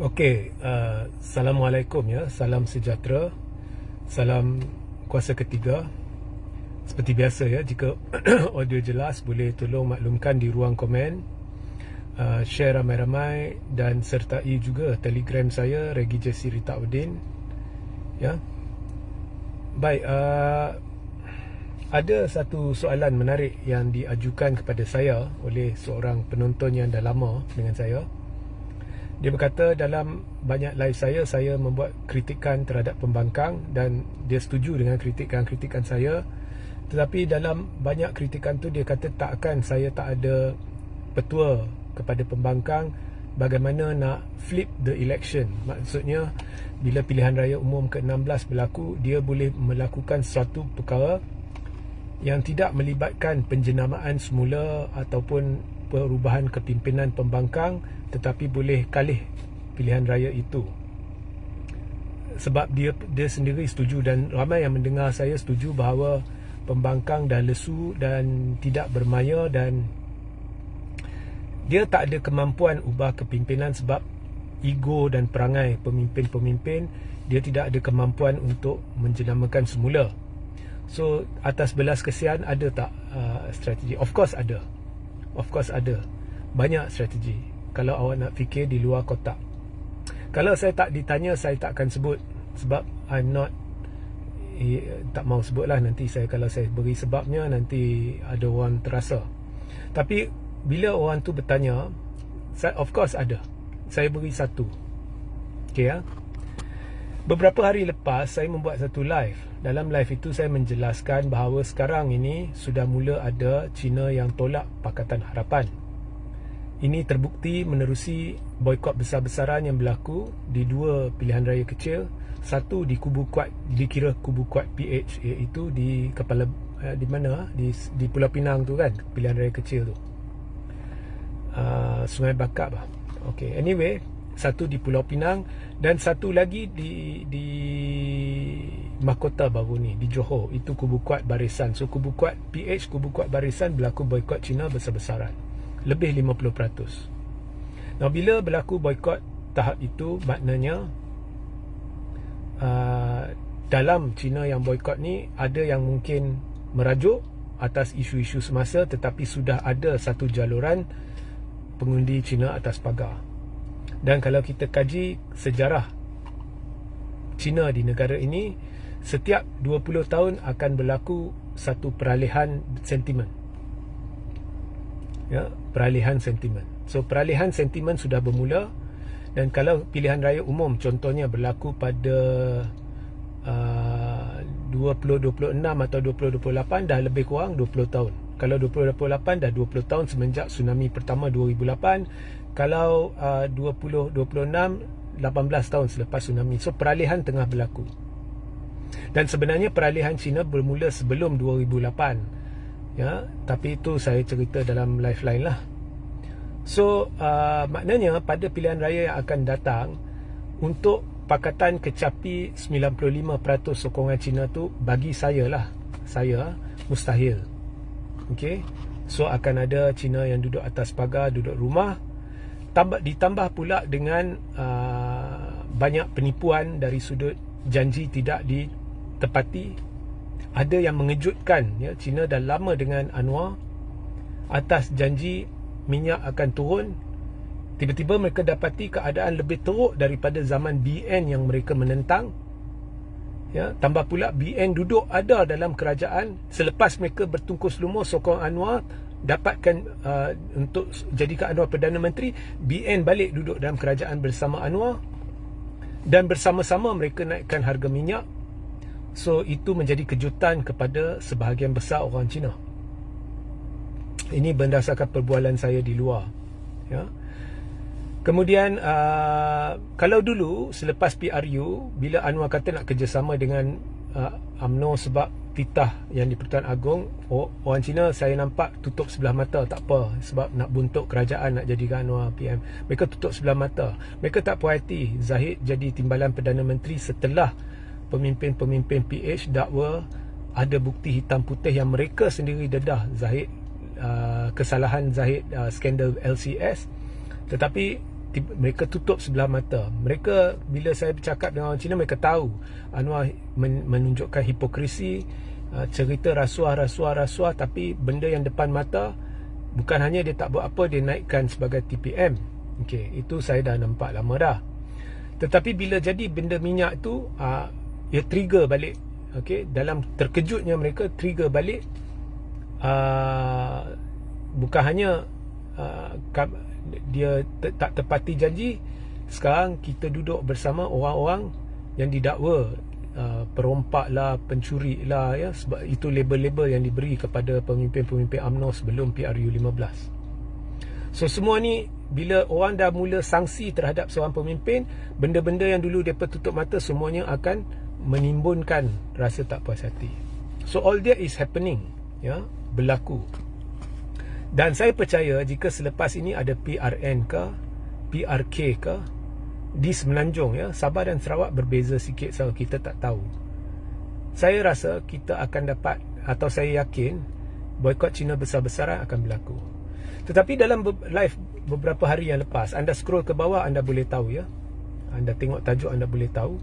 Okey, Assalamualaikum ya, salam sejahtera, salam kuasa ketiga. Seperti biasa ya, jika audio jelas boleh tolong maklumkan di ruang komen, share ramai-ramai dan sertai juga Telegram saya Regi Jesse Ritauddin ya. Baik, ada satu soalan menarik yang diajukan kepada saya oleh seorang penonton yang dah lama dengan saya. Dia berkata dalam banyak live saya membuat kritikan terhadap pembangkang dan dia setuju dengan kritikan saya. Tetapi dalam banyak kritikan tu dia kata saya tak ada petua kepada pembangkang bagaimana nak flip the election. Maksudnya bila pilihan raya umum ke-16 berlaku, dia boleh melakukan suatu perkara yang tidak melibatkan penjenamaan semula ataupun perubahan kepimpinan pembangkang, tetapi boleh kalih pilihan raya itu. Sebab dia sendiri setuju dan ramai yang mendengar saya setuju bahawa pembangkang dah lesu dan tidak bermaya dan dia tak ada kemampuan ubah kepimpinan sebab ego dan perangai pemimpin-pemimpin. Dia tidak ada kemampuan untuk menjenamakan semula. So atas belas kesian ada tak strategi? Of course ada. Of course ada. Banyak strategi kalau awak nak fikir di luar kotak. Kalau saya tak ditanya, saya tak akan sebut. Sebab I'm not tak mau sebut lah. Nanti kalau saya beri sebabnya, nanti ada orang terasa. Tapi bila orang tu bertanya, of course ada. Saya beri satu. Okay ya. Beberapa hari lepas saya membuat satu live. Dalam live itu saya menjelaskan bahawa sekarang ini sudah mula ada Cina yang tolak Pakatan Harapan. Ini terbukti menerusi boikot besar-besaran yang berlaku di dua pilihan raya kecil. Satu di kubu kuat, dikira kubu kuat PH, iaitu di kepala di mana? Di Pulau Pinang tu kan, pilihan raya kecil tu. Sungai Bakap lah. Okay, anyway, satu di Pulau Pinang dan satu lagi di mahkota baru ni, di Johor. Itu kubu kuat Barisan. So kubu kuat PH, kubu kuat Barisan berlaku boikot Cina besar-besaran, lebih 50%. Nah, bila berlaku boikot tahap itu, maknanya dalam Cina yang boikot ni ada yang mungkin merajuk atas isu-isu semasa, tetapi sudah ada satu jaluran pengundi Cina atas pagar. Dan kalau kita kaji sejarah Cina di negara ini, setiap 20 tahun akan berlaku satu peralihan sentimen. Ya, peralihan sentimen. So peralihan sentimen sudah bermula. Dan kalau pilihan raya umum contohnya berlaku pada 2026 atau 2028, dah lebih kurang 20 tahun. Kalau 2028 dah 20 tahun semenjak tsunami pertama 2008. Kalau 2026, 18 tahun selepas tsunami. So peralihan tengah berlaku. Dan sebenarnya peralihan Cina bermula sebelum 2008. Ya, tapi itu saya cerita dalam live lain lah. So maknanya pada pilihan raya yang akan datang, untuk Pakatan kecapi 95% sokongan Cina tu, bagi saya mustahil. Okay, so akan ada Cina yang duduk atas pagar, duduk rumah. Ditambah pula dengan banyak penipuan dari sudut janji tidak ditepati. Ada yang mengejutkan ya, Cina dah lama dengan Anwar atas janji minyak akan turun. Tiba-tiba mereka dapati keadaan lebih teruk daripada zaman BN yang mereka menentang. Ya, tambah pula BN duduk ada dalam kerajaan selepas mereka bertungkus lumus sokong Anwar, dapatkan untuk jadikan Anwar Perdana Menteri. BN balik duduk dalam kerajaan bersama Anwar dan bersama-sama mereka naikkan harga minyak. So itu menjadi kejutan kepada sebahagian besar orang Cina. Ini berdasarkan perbualan saya di luar ya. Kemudian kalau dulu selepas PRU, bila Anwar kata nak kerjasama dengan UMNO sebab titah yang di Pertuan Agong, orang Cina saya nampak tutup sebelah mata. Tak apa, sebab nak buntuk kerajaan, nak jadikan Anwar PM. Mereka tutup sebelah mata. Mereka tak puas hati Zahid jadi timbalan Perdana Menteri setelah pemimpin-pemimpin PH dakwa ada bukti hitam putih yang mereka sendiri dedah Zahid kesalahan Zahid skandal LCS, tetapi mereka tutup sebelah mata. Mereka, bila saya bercakap dengan orang Cina, mereka tahu Anwar menunjukkan hipokrisi, cerita rasuah, tapi benda yang depan mata, bukan hanya dia tak buat apa, dia naikkan sebagai TPM. Okey, itu saya dah nampak lama dah. Tetapi bila jadi benda minyak tu, ia trigger balik. Okey, dalam terkejutnya mereka trigger balik. Bukan hanya dia tak tepati janji. Sekarang kita duduk bersama orang-orang yang didakwa perompak lah, pencuri lah, ya, sebab itu label-label yang diberi kepada pemimpin-pemimpin UMNO sebelum PRU 15. So semua ni, bila orang dah mula sanksi terhadap seorang pemimpin, benda-benda yang dulu mereka tutup mata, semuanya akan menimbulkan rasa tak puas hati. So all that is happening, ya, berlaku. Dan saya percaya jika selepas ini ada PRN ke, PRK ke di Semenanjung, ya, Sabah dan Sarawak berbeza sikit, so kita tak tahu. Saya rasa kita akan dapat, atau saya yakin, boikot Cina besar-besaran akan berlaku. Tetapi dalam live beberapa hari yang lepas, anda scroll ke bawah, anda boleh tahu, ya, anda tengok tajuk, anda boleh tahu.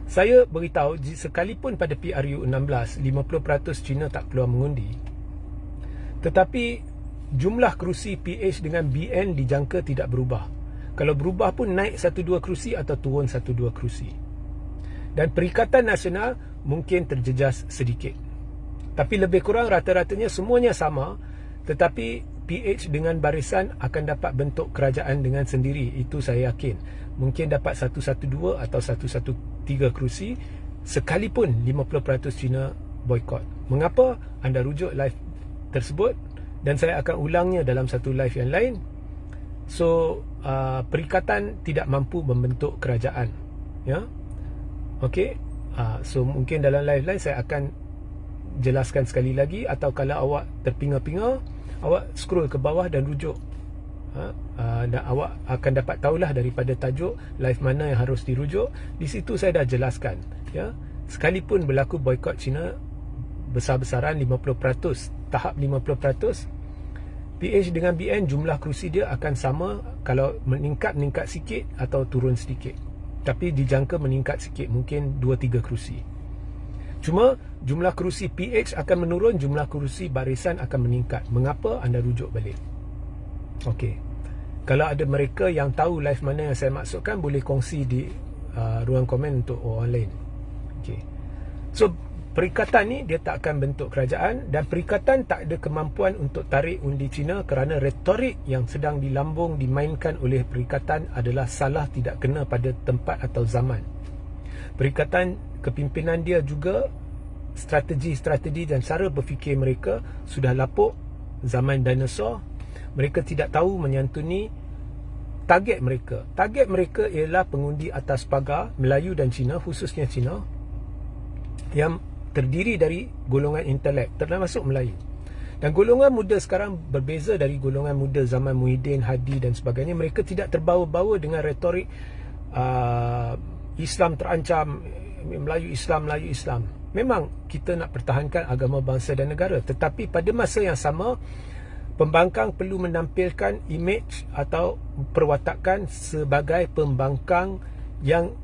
Saya beritahu, sekalipun pada PRU 16 50% Cina tak keluar mengundi, tetapi jumlah kerusi PH dengan BN dijangka tidak berubah. Kalau berubah pun naik 1-2 kerusi atau turun 1-2 kerusi. Dan Perikatan Nasional mungkin terjejas sedikit. Tapi lebih kurang rata-ratanya semuanya sama. Tetapi PH dengan barisan akan dapat bentuk kerajaan dengan sendiri. Itu saya yakin. Mungkin dapat 112 atau 113 kerusi, sekalipun 50% Cina boikot. Mengapa? Anda rujuk live tersebut, dan saya akan ulangnya dalam satu live yang lain. So perikatan tidak mampu membentuk kerajaan, ya. Okey, so mungkin dalam live lain saya akan jelaskan sekali lagi, atau kalau awak terpinga-pinga, awak scroll ke bawah dan rujuk, dan awak akan dapat tahulah daripada tajuk live mana yang harus dirujuk. Di situ saya dah jelaskan, ya, sekalipun berlaku boikot Cina besar-besaran 50%, tahap 50%, PH dengan BN jumlah kerusi dia akan sama. Kalau meningkat sikit atau turun sedikit, tapi dijangka meningkat sikit, mungkin 2-3 kerusi. Cuma jumlah kerusi PH akan menurun, jumlah kerusi barisan akan meningkat. Mengapa? Anda rujuk balik. Okey, kalau ada mereka yang tahu live mana yang saya maksudkan, boleh kongsi di ruang komen untuk orang lain. Okey, so perikatan ni dia tak akan bentuk kerajaan, dan perikatan tak ada kemampuan untuk tarik undi Cina kerana retorik yang sedang dilambung dimainkan oleh perikatan adalah salah, tidak kena pada tempat atau zaman. Perikatan, kepimpinan dia juga, strategi dan cara berfikir mereka sudah lapuk zaman dinosaur. Mereka tidak tahu menyantuni target mereka. Target mereka ialah pengundi atas pagar Melayu dan Cina, khususnya Cina, yang terdiri dari golongan intelek, termasuk Melayu. Dan golongan muda sekarang berbeza dari golongan muda zaman Muhyiddin, Hadi dan sebagainya. Mereka tidak terbawa-bawa dengan retorik Islam terancam, Melayu Islam. Memang kita nak pertahankan agama bangsa dan negara, tetapi pada masa yang sama, pembangkang perlu menampilkan imej atau perwatakan sebagai pembangkang yang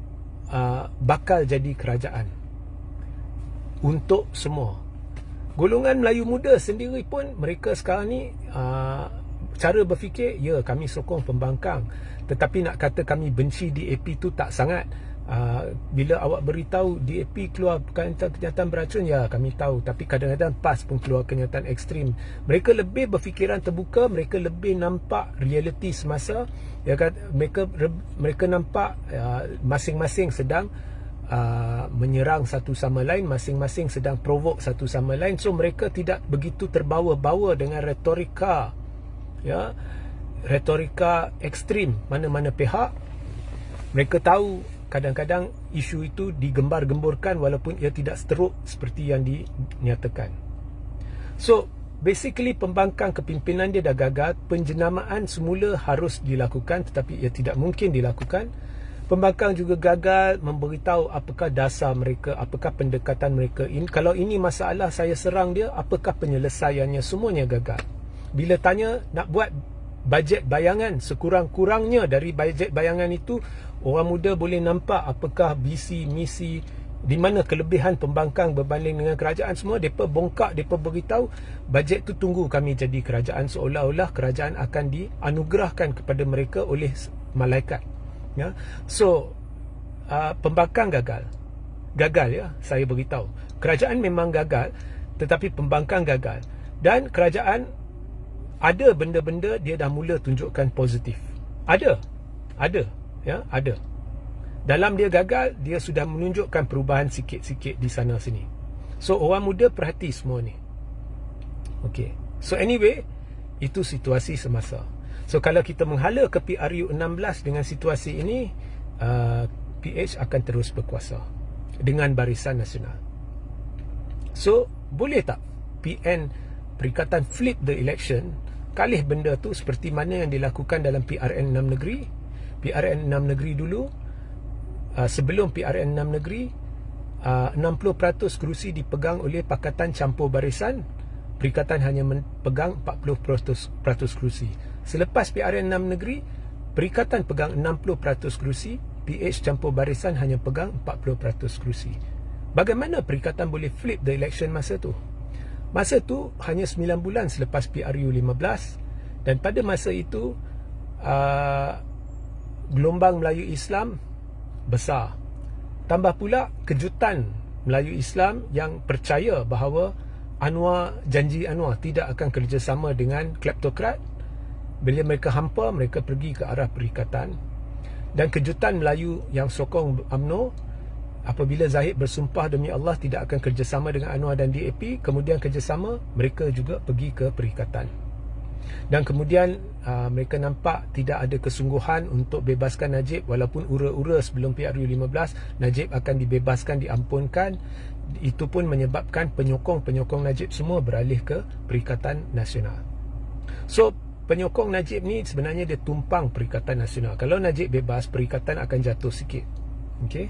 bakal jadi kerajaan untuk semua. Golongan Melayu muda sendiri pun, mereka sekarang ni cara berfikir, ya, kami sokong pembangkang, tetapi nak kata kami benci DAP tu tak sangat. Bila awak beritahu DAP keluar kenyataan beracun, ya kami tahu, tapi kadang-kadang PAS pun keluar kenyataan ekstrim. Mereka lebih berfikiran terbuka, mereka lebih nampak realiti semasa, ya kan? Mereka nampak masing-masing sedang menyerang satu sama lain, masing-masing sedang provok satu sama lain. So mereka tidak begitu terbawa-bawa dengan retorika, ya, retorika ekstrim mana-mana pihak. Mereka tahu kadang-kadang isu itu digembar-gemburkan walaupun ia tidak seteruk seperti yang dinyatakan. So basically pembangkang kepimpinan dia dah gagal. Penjenamaan semula harus dilakukan, tetapi ia tidak mungkin dilakukan. Pembangkang juga gagal memberitahu apakah dasar mereka, apakah pendekatan mereka. Kalau ini masalah saya serang dia, apakah penyelesaiannya, semuanya gagal. Bila tanya nak buat bajet bayangan, sekurang-kurangnya dari bajet bayangan itu, orang muda boleh nampak apakah visi, misi, di mana kelebihan pembangkang berbanding dengan kerajaan. Semua mereka bongkak, mereka beritahu bajet tu tunggu kami jadi kerajaan, seolah-olah kerajaan akan dianugerahkan kepada mereka oleh malaikat. Ya. So pembangkang gagal ya, saya beritahu. Kerajaan memang gagal, tetapi pembangkang gagal. Dan kerajaan ada benda-benda dia dah mula tunjukkan positif. Ada ya, ada. Dalam dia gagal, dia sudah menunjukkan perubahan sikit-sikit di sana sini. So orang muda perhati semua ni. Okay. So anyway, itu situasi semasa. So kalau kita menghala ke PRU 16 dengan situasi ini, PH akan terus berkuasa dengan Barisan Nasional. So boleh tak PN Perikatan flip the election, kalih benda tu seperti mana yang dilakukan dalam PRN 6 negeri? PRN 6 negeri dulu, sebelum PRN 6 negeri, 60% kerusi dipegang oleh Pakatan Campur Barisan, Perikatan hanya pegang 40% kerusi. Selepas PRN 6 negeri, Perikatan pegang 60% kerusi, PH Campur Barisan hanya pegang 40% kerusi. Bagaimana Perikatan boleh flip the election masa tu? Masa tu hanya 9 bulan selepas PRU 15, dan pada masa itu gelombang Melayu Islam besar. Tambah pula kejutan Melayu Islam yang percaya bahawa janji Anwar tidak akan kerjasama dengan kleptokrat. Bila mereka hampa, mereka pergi ke arah Perikatan. Dan kejutan Melayu yang sokong UMNO, apabila Zahid bersumpah demi Allah tidak akan kerjasama dengan Anwar dan DAP, kemudian kerjasama, mereka juga pergi ke Perikatan. Dan kemudian mereka nampak tidak ada kesungguhan untuk bebaskan Najib, walaupun ura-ura sebelum PRU 15 Najib akan dibebaskan, diampunkan. Itu pun menyebabkan penyokong-penyokong Najib semua beralih ke Perikatan Nasional. So penyokong Najib ni sebenarnya dia tumpang Perikatan Nasional. Kalau Najib bebas, Perikatan akan jatuh sikit. Okay.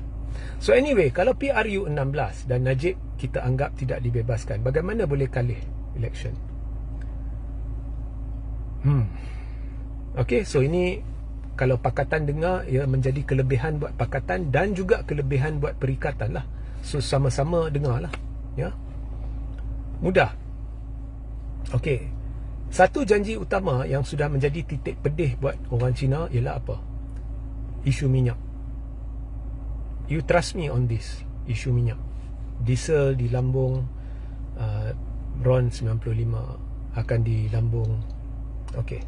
So anyway, kalau PRU 16 dan Najib kita anggap tidak dibebaskan, bagaimana boleh kalih election? Okay, so ini kalau Pakatan dengar, ia menjadi kelebihan buat Pakatan dan juga kelebihan buat Perikatan lah. So sama-sama dengar lah, ya. Mudah. Okay, satu janji utama yang sudah menjadi titik pedih buat orang Cina ialah apa? Isu minyak. You trust me on this, isu minyak. Diesel di lambung, RON 95 akan di lambung. Okay.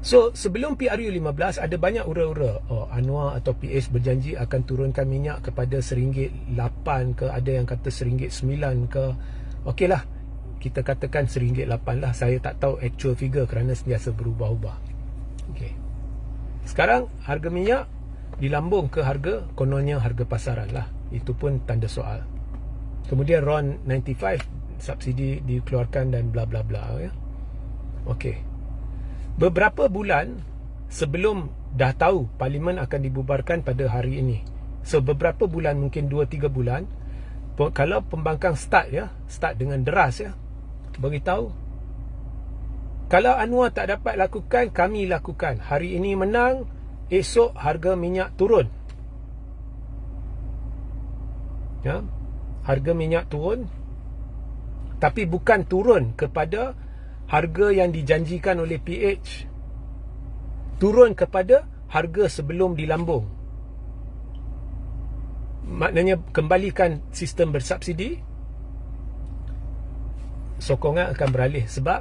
So sebelum PRU 15 ada banyak ura-ura, Anwar atau PH berjanji akan turunkan minyak kepada RM1.8 ke, ada yang kata RM1.9 ke. Okey lah, kita katakan RM1.8 lah. Saya tak tahu actual figure kerana sentiasa berubah-ubah. Okay. Sekarang harga minyak dilambung ke harga, kononnya harga pasaran lah. Itu pun tanda soal. Kemudian RON 95 subsidi dikeluarkan dan bla bla bla, ya. Okey. Beberapa bulan sebelum dah tahu parlimen akan dibubarkan pada hari ini, so beberapa bulan, mungkin 2-3 bulan, kalau pembangkang start dengan deras, ya, beritahu kalau Anwar tak dapat lakukan, kami lakukan. Hari ini menang, esok harga minyak turun, ya. Harga minyak turun, tapi bukan turun kepada harga yang dijanjikan oleh PH, turun kepada harga sebelum dilambung. Maknanya kembalikan sistem bersubsidi, sokongan akan beralih. Sebab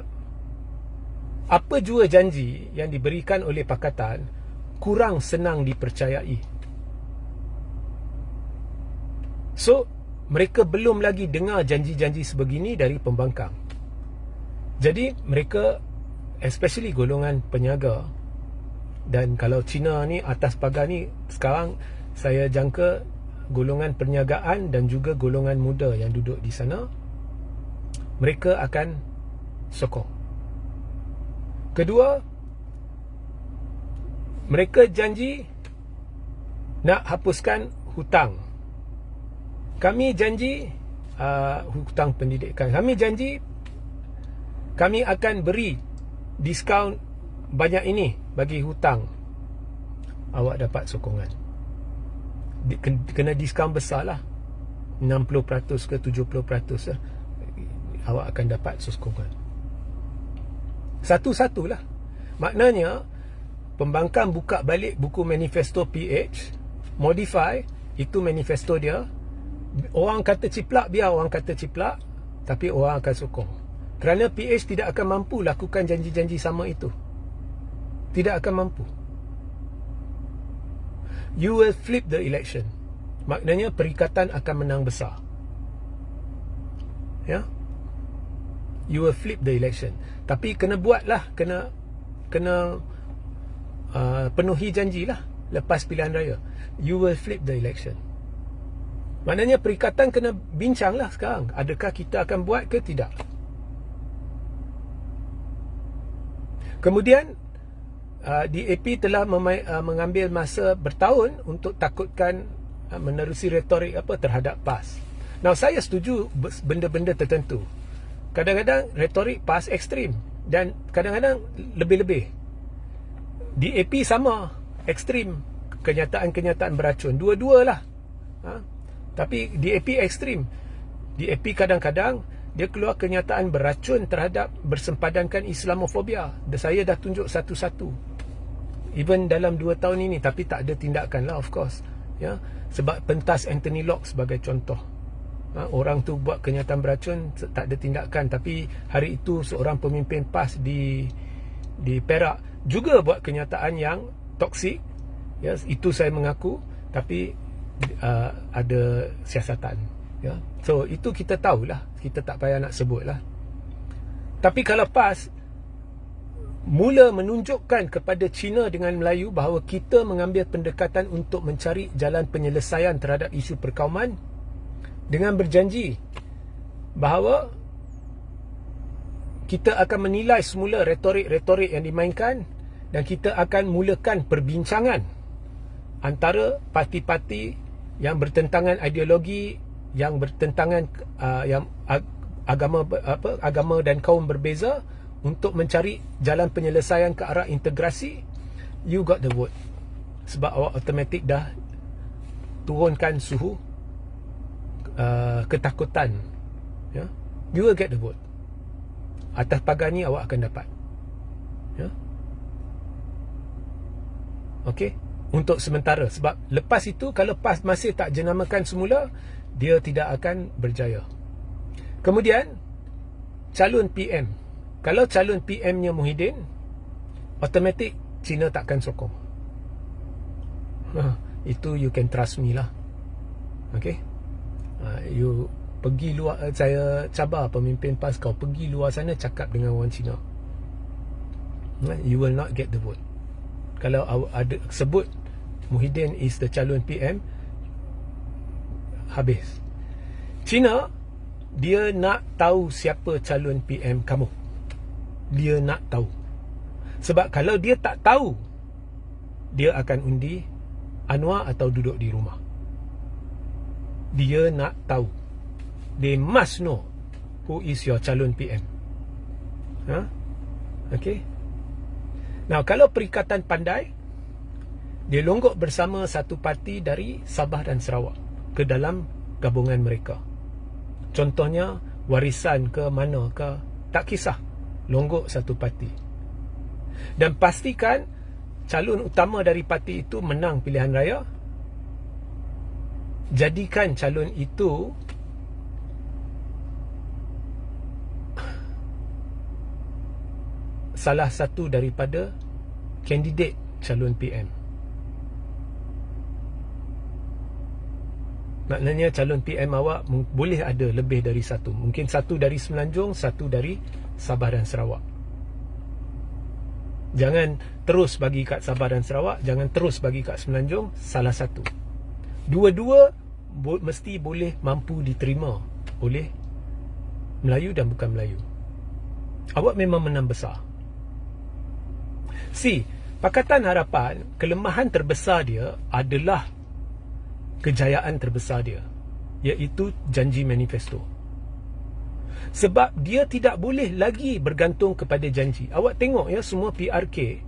apa jua janji yang diberikan oleh Pakatan kurang senang dipercayai. So mereka belum lagi dengar janji-janji sebegini dari pembangkang. Jadi mereka, especially golongan peniaga, dan kalau Cina ni atas pagar ni, sekarang saya jangka golongan perniagaan dan juga golongan muda yang duduk di sana, mereka akan sokong. Kedua, mereka janji nak hapuskan hutang. Kami janji hutang pendidikan. Kami janji kami akan beri diskaun banyak ini bagi hutang. Awak dapat sokongan. Kena diskaun besar lah, 60% ke 70% lah. Awak akan dapat sokongan. Satu-satulah. Maknanya pembangkang buka balik buku manifesto PH, modify itu manifesto dia. Orang kata ciplak, biar orang kata ciplak, tapi orang akan sokong. Kerana PH tidak akan mampu lakukan janji-janji sama itu. Tidak akan mampu. You will flip the election. Maknanya perikatan akan menang besar. Ya. You will flip the election. Tapi kena buatlah, kena penuhi janjilah lepas pilihan raya. You will flip the election. Maknanya perikatan kena bincanglah sekarang. Adakah kita akan buat ke tidak? Kemudian DAP telah mengambil masa bertahun untuk takutkan menerusi retorik terhadap PAS. Now, saya setuju benda-benda tertentu. Kadang-kadang retorik PAS ekstrim dan kadang-kadang lebih-lebih. DAP sama ekstrim, kenyataan-kenyataan beracun. Dua-dualah. Tapi DAP ekstrim. DAP kadang-kadang dia keluar kenyataan beracun terhadap bersempadankan Islamofobia. Saya dah tunjuk satu-satu. Even dalam 2 tahun ini, tapi tak ada tindakan lah, of course. Ya, sebab pentas Anthony Locke sebagai contoh. Orang tu buat kenyataan beracun, tak ada tindakan. Tapi hari itu seorang pemimpin PAS di Perak juga buat kenyataan yang toksik. Ya, itu saya mengaku. Tapi ada siasatan. Ya. So itu kita tahulah. Kita tak payah nak sebutlah. Tapi kalau PAS mula menunjukkan kepada China dengan Melayu bahawa kita mengambil pendekatan untuk mencari jalan penyelesaian terhadap isu perkauman dengan berjanji bahawa kita akan menilai semula retorik-retorik yang dimainkan dan kita akan mulakan perbincangan antara parti-parti yang bertentangan ideologi, yang bertentangan yang agama dan kaum berbeza untuk mencari jalan penyelesaian ke arah integrasi. You got the vote. Sebab awak automatik dah turunkan suhu ketakutan. Ya? You will get the vote. Atas pagar ni awak akan dapat. Ya? Okey, untuk sementara. Sebab lepas itu kalau PAS masih tak jenamakan semula, dia tidak akan berjaya. Kemudian calon PM. Kalau calon PM-nya Muhyiddin, automatik China takkan sokong. Itu you can trust me lah. Okay. You pergi luar, saya cabar pemimpin PAS, kau pergi luar sana cakap dengan orang Cina. You will not get the vote. Kalau ada sebut Muhyiddin is the calon PM, habis. China, dia nak tahu siapa calon PM kamu. Dia nak tahu. Sebab kalau dia tak tahu, dia akan undi Anwar atau duduk di rumah. Dia nak tahu. They must know who is your calon PM. Okay. Now, kalau Perikatan pandai, dia longgok bersama satu parti dari Sabah dan Sarawak ke dalam gabungan mereka. Contohnya Warisan ke mana ke, tak kisah, longgok satu parti. Dan pastikan calon utama dari parti itu menang pilihan raya. Jadikan calon itu salah satu daripada kandidat calon PM. Maknanya calon PM awak boleh ada lebih dari satu. Mungkin satu dari Semenanjung, satu dari Sabah dan Sarawak. Jangan terus bagi kat Sabah dan Sarawak, jangan terus bagi kat Semenanjung, salah satu. Dua-dua mesti boleh mampu diterima oleh Melayu dan bukan Melayu. Awak memang menang besar. Pakatan Harapan, kelemahan terbesar dia adalah kejayaan terbesar dia, iaitu janji manifesto. Sebab dia tidak boleh lagi bergantung kepada janji. Awak tengok ya, semua PRK,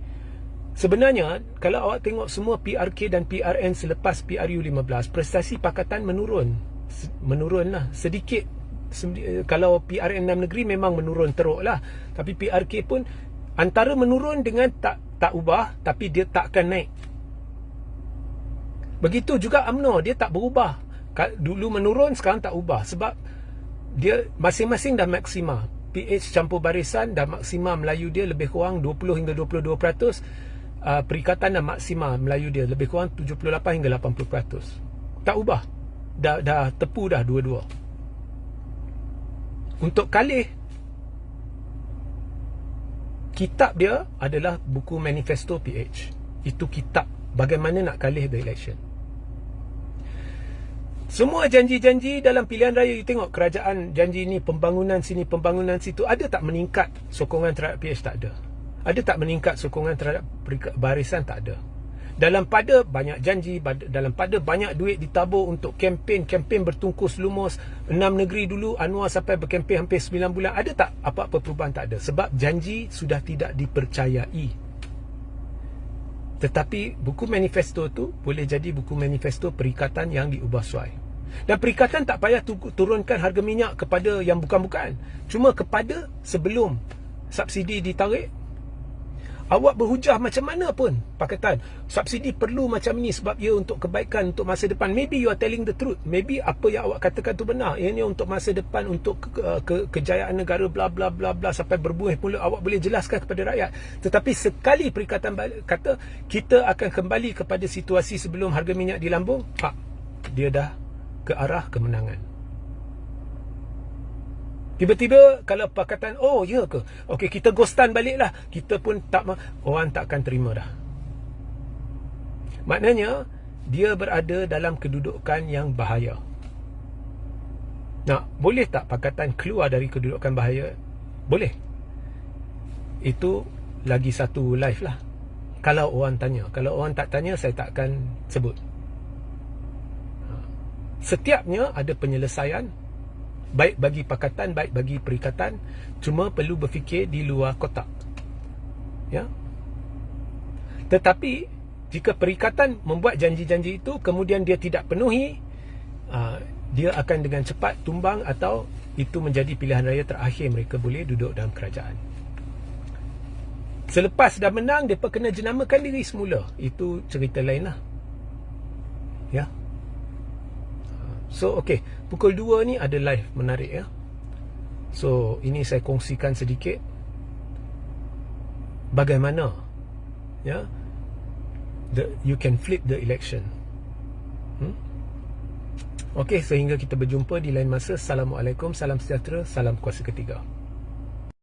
sebenarnya kalau awak tengok semua PRK dan PRN selepas PRU15, prestasi pakatan menurunlah sedikit. Kalau PRN 6 negeri memang menurun teruk lah, tapi PRK pun antara menurun dengan tak ubah, tapi dia tak akan naik. Begitu juga UMNO, dia tak berubah. Dulu menurun, sekarang tak ubah. Sebab dia masing-masing dah maksima. PH campur barisan dah maksima Melayu dia lebih kurang 20 hingga 22%. Perikatan dah maksima Melayu dia lebih kurang 78 hingga 80%. Tak ubah. Dah tepu dah dua-dua. Untuk kalih, kitab dia adalah buku manifesto PH. Itu kitab bagaimana nak kalih the election. Semua janji-janji dalam pilihan raya, you tengok kerajaan janji ni, pembangunan sini, pembangunan situ. Ada tak meningkat sokongan terhadap PH? Tak ada. Ada tak meningkat sokongan terhadap barisan? Tak ada. Dalam pada banyak janji, dalam pada banyak duit ditabur untuk kempen bertungkus lumus. 6 negeri dulu Anwar sampai berkempen hampir 9 bulan. Ada tak apa-apa perubahan? Tak ada. Sebab janji sudah tidak dipercayai. Tetapi buku manifesto tu boleh jadi buku manifesto perikatan yang diubah suai. Dan perikatan tak payah turunkan harga minyak kepada yang bukan-bukan. Cuma kepada sebelum subsidi ditarik, awak berhujah macam mana pun pakatan, subsidi perlu macam ni sebab ia untuk kebaikan, untuk masa depan. Maybe you are telling the truth. Maybe apa yang awak katakan tu benar. Ini untuk masa depan, untuk kejayaan negara, bla bla bla bla, sampai berbuih pula awak boleh jelaskan kepada rakyat. Tetapi sekali perikatan kata kita akan kembali kepada situasi sebelum harga minyak dilambung, dia dah ke arah kemenangan. Tiba-tiba kalau pakatan, oh ya ke, okey kita ghostan balik lah, kita pun tak, orang tak akan terima dah. Maknanya dia berada dalam kedudukan yang bahaya. Nah, boleh tak pakatan keluar dari kedudukan bahaya? Boleh. Itu lagi satu live lah, kalau orang tanya. Kalau orang tak tanya, saya tak akan sebut. Setiapnya ada penyelesaian, baik bagi pakatan, baik bagi perikatan. Cuma perlu berfikir di luar kotak, ya. Tetapi jika perikatan membuat janji-janji itu, kemudian dia tidak penuhi, dia akan dengan cepat tumbang, atau itu menjadi pilihan raya terakhir mereka boleh duduk dalam kerajaan. Selepas dah menang, mereka kena jenamakan diri semula. Itu cerita lain lah, ya. So okay, pukul 2 ni ada live menarik, ya. So ini saya kongsikan sedikit bagaimana, ya, you can flip the election. Okay, sehingga kita berjumpa di lain masa. Assalamualaikum, salam sejahtera, salam kuasa ketiga.